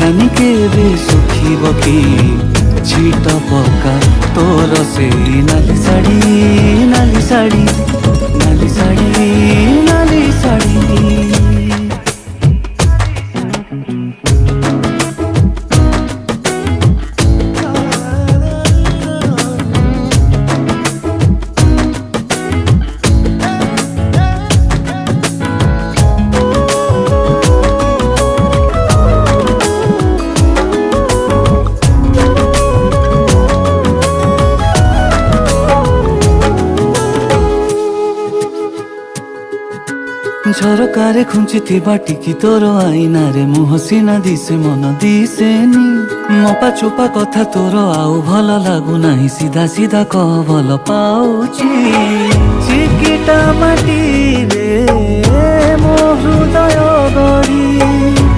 ଜାନି କେବେ ଶୁଖିବ କି ଛିଟ ପକା ତୋର ସେଇ ନାଲି ଶାଢ଼ୀ ନାଲି ଶାଢ଼ୀ ନାଲି ଶାଢ଼ୀ ନାଲି ଶାଢ଼ୀ। ଝରକାରେ ଖୁଞ୍ଚିଥିବା ଟିକି ତୋର ଆଇନାରେ ମୁହଁ ସିନା ଦିଶେ ମନ ଦିଶେନି। ମପା ଚୋପା କଥା ତୋର ଆଉ ଭଲ ଲାଗୁନାହିଁ, ସିଧା ସିଧା କହ ଭଲ ପାଉଛି। ଚିକିଟା ମାଟିରେ ମୋ ହୃଦୟ ଗଢ଼ି